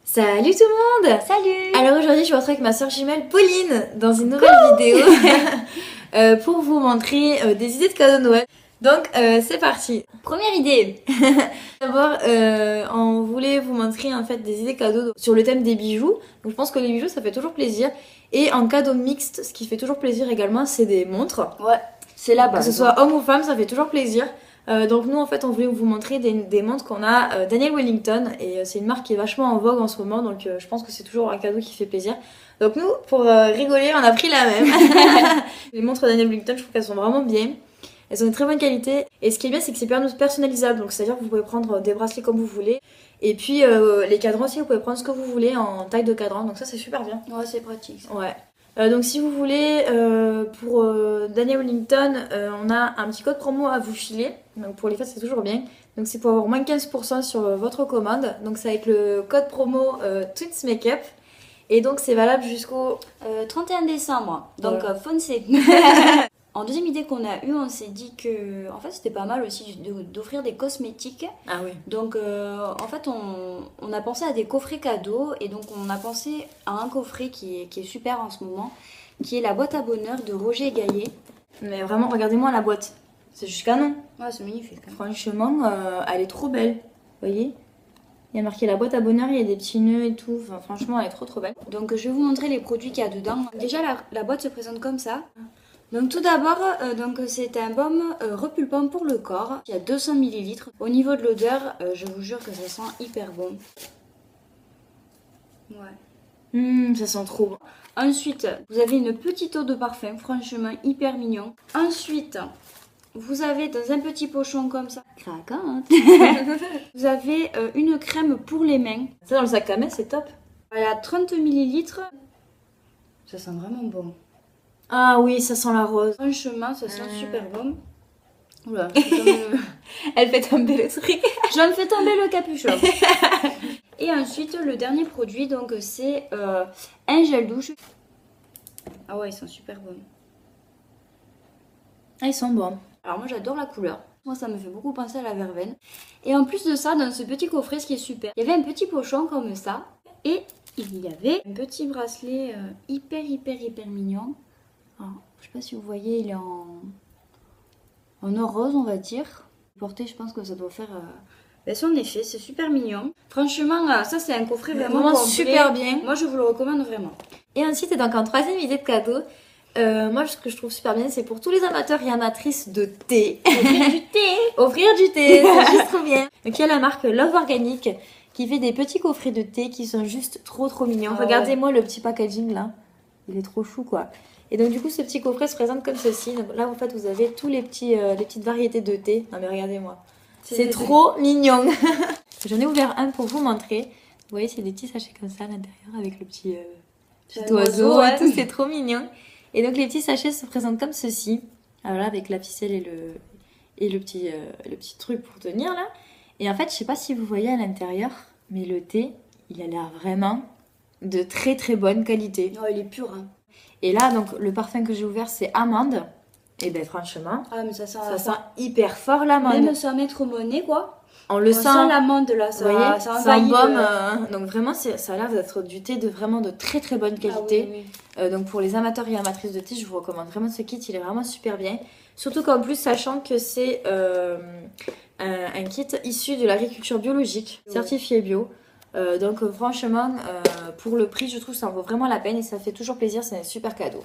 Salut tout le monde! Salut! Alors aujourd'hui je me retrouve avec ma soeur jumelle Pauline dans une nouvelle vidéo pour vous montrer des idées de cadeaux de Noël. Donc c'est parti! Première idée! D'abord on voulait vous montrer en fait des idées cadeaux sur le thème des bijoux. Donc je pense que les bijoux ça fait toujours plaisir. Et en cadeau mixte, ce qui fait toujours plaisir également c'est des montres. Ouais, c'est la base. Que ce soit homme ou femme ça fait toujours plaisir. Donc nous en fait on voulait vous montrer des montres qu'on a Daniel Wellington et c'est une marque qui est vachement en vogue en ce moment donc je pense que c'est toujours un cadeau qui fait plaisir. Donc nous pour rigoler on a pris la même. Les montres Daniel Wellington je trouve qu'elles sont vraiment bien. Elles ont une très bonne qualité et ce qui est bien c'est que c'est personnalisable donc c'est à dire que vous pouvez prendre des bracelets comme vous voulez et puis les cadrans aussi vous pouvez prendre ce que vous voulez en taille de cadran donc ça c'est super bien. Ouais c'est pratique. Ouais. Donc si vous voulez, pour Daniel Wellington, on a un petit code promo à vous filer. Donc pour les fêtes c'est toujours bien. Donc c'est pour avoir moins 15% sur votre commande. Donc c'est avec le code promo Twins Makeup. Et donc c'est valable jusqu'au 31 décembre. Donc voilà. foncez. En deuxième idée qu'on a eue, on s'est dit que en fait c'était pas mal aussi d'offrir des cosmétiques. Ah oui. Donc en fait on a pensé à des coffrets cadeaux et donc on a pensé à un coffret qui est super en ce moment, qui est la boîte à bonheur de Roger Gaillet. Mais vraiment regardez-moi la boîte. C'est juste canon. Ouais c'est magnifique. Franchement elle est trop belle. Vous voyez ? Il y a marqué la boîte à bonheur, il y a des petits nœuds et tout. Enfin, franchement elle est trop belle. Donc je vais vous montrer les produits qu'il y a dedans. Déjà la boîte se présente comme ça. Donc tout d'abord, c'est un baume repulpant pour le corps. Il y a 200 ml. Au niveau de l'odeur, je vous jure que ça sent hyper bon. Ouais. Ça sent trop bon. Ensuite, vous avez une petite eau de parfum, franchement hyper mignon. Ensuite, vous avez dans un petit pochon comme ça, craquant, vous avez une crème pour les mains. Ça dans le sac à main c'est top. Elle a 30 ml. Ça sent vraiment bon. Ah oui, ça sent la rose. Franchement, ça sent super bon. Oula, Elle fait tomber le truc. je me fais tomber le capuchon. Et ensuite, le dernier produit, donc c'est un gel douche. Ah ouais, ils sont super bons. Ah, ils sont bons. Alors moi, j'adore la couleur. Moi, ça me fait beaucoup penser à la verveine. Et en plus de ça, dans ce petit coffret, ce qui est super, il y avait un petit pochon comme ça. Et il y avait un petit bracelet hyper mignon. Alors, je sais pas si vous voyez, il est en or rose, on va dire. Porté, je pense que ça doit faire son effet, c'est super mignon. Franchement, ça c'est un coffret vraiment complet. Super bien. Moi, je vous le recommande vraiment. Et ensuite, donc en troisième idée de cadeau, moi ce que je trouve super bien, c'est pour tous les amateurs et amatrices de thé. Offrir du thé. Offrir du thé, c'est juste trop bien. Donc il y a la marque Love Organic qui fait des petits coffrets de thé qui sont juste trop mignons. Ah, regardez-moi le petit packaging là, il est trop chou quoi. Et donc du coup ce petit coffret se présente comme ceci. Donc là en fait vous avez tous les petites variétés de thé. Non mais regardez-moi, c'est trop mignon. J'en ai ouvert un pour vous montrer. Vous voyez c'est des petits sachets comme ça à l'intérieur avec le petit oiseau et tout, c'est trop mignon. Et donc les petits sachets se présentent comme ceci. Alors là avec la ficelle et le petit truc pour tenir là. Et en fait je sais pas si vous voyez à l'intérieur, mais le thé il a l'air vraiment de très bonne qualité. Oh, il est pur hein. Et là, donc, le parfum que j'ai ouvert, c'est amande. Et ben franchement, ah, mais ça sent hyper fort l'amande. Même sans mettre mon nez, quoi. On le sent l'amande là, ça, vous voyez, ça envahit baume. Donc vraiment, ça a l'air d'être du thé de vraiment de très bonne qualité. Ah, oui. Donc pour les amateurs et amatrices de thé, je vous recommande vraiment ce kit. Il est vraiment super bien. Surtout qu'en plus, sachant que c'est un kit issu de l'agriculture biologique, certifié bio. Donc franchement, pour le prix, je trouve que ça en vaut vraiment la peine et ça fait toujours plaisir, c'est un super cadeau.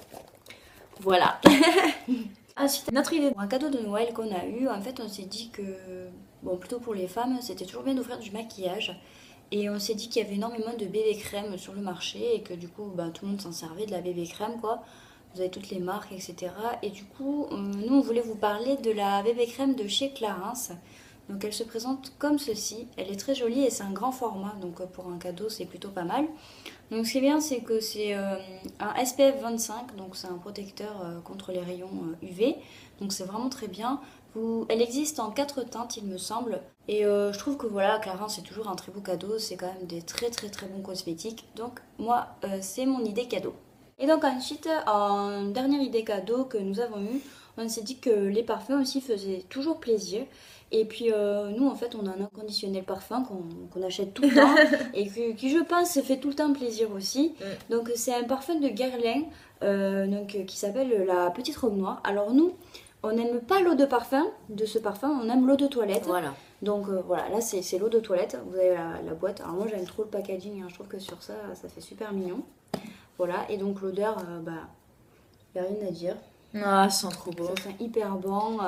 Voilà. Ensuite, notre idée. Pour un cadeau de Noël qu'on a eu, en fait, on s'est dit que, bon, plutôt pour les femmes, c'était toujours bien d'offrir du maquillage. Et on s'est dit qu'il y avait énormément de bébé crème sur le marché et que du coup, tout le monde s'en servait de la bébé crème, quoi. Vous avez toutes les marques, etc. Et du coup, nous, on voulait vous parler de la bébé crème de chez Clarins. Donc elle se présente comme ceci, elle est très jolie et c'est un grand format, donc pour un cadeau c'est plutôt pas mal. Donc ce qui est bien c'est que c'est un SPF 25, donc c'est un protecteur contre les rayons UV, donc c'est vraiment très bien. Elle existe en 4 teintes il me semble, et je trouve que voilà, Clarins c'est toujours un très beau cadeau, c'est quand même des très bons cosmétiques, donc moi c'est mon idée cadeau. Et donc ensuite, en dernière idée cadeau que nous avons eue, on s'est dit que les parfums aussi faisaient toujours plaisir. Et puis nous en fait on a un inconditionnel parfum qu'on achète tout le temps et qui je pense fait tout le temps plaisir aussi. Donc c'est un parfum de Guerlain qui s'appelle la Petite Robe Noire. Alors nous on n'aime pas l'eau de parfum de ce parfum, on aime l'eau de toilette. Voilà. Donc voilà, là c'est l'eau de toilette, vous avez la boîte. Alors moi j'aime trop le packaging, hein. Je trouve que sur ça fait super mignon. Voilà, et donc l'odeur, y a rien à dire. Ah, ça sent trop beau. Ça sent hyper bon,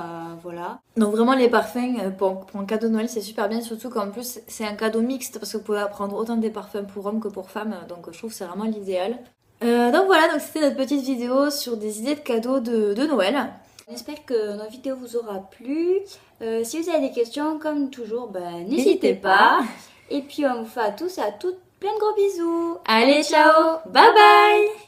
voilà. Donc vraiment les parfums pour un cadeau de Noël c'est super bien, surtout qu'en plus c'est un cadeau mixte parce que vous pouvez prendre autant des parfums pour hommes que pour femmes, donc je trouve que c'est vraiment l'idéal. Donc voilà, donc c'était notre petite vidéo sur des idées de cadeaux de Noël. On espère que notre vidéo vous aura plu. Si vous avez des questions, comme toujours, n'hésitez pas. Et puis on vous fait à tous et à toutes plein de gros bisous. Allez, ciao, bye bye.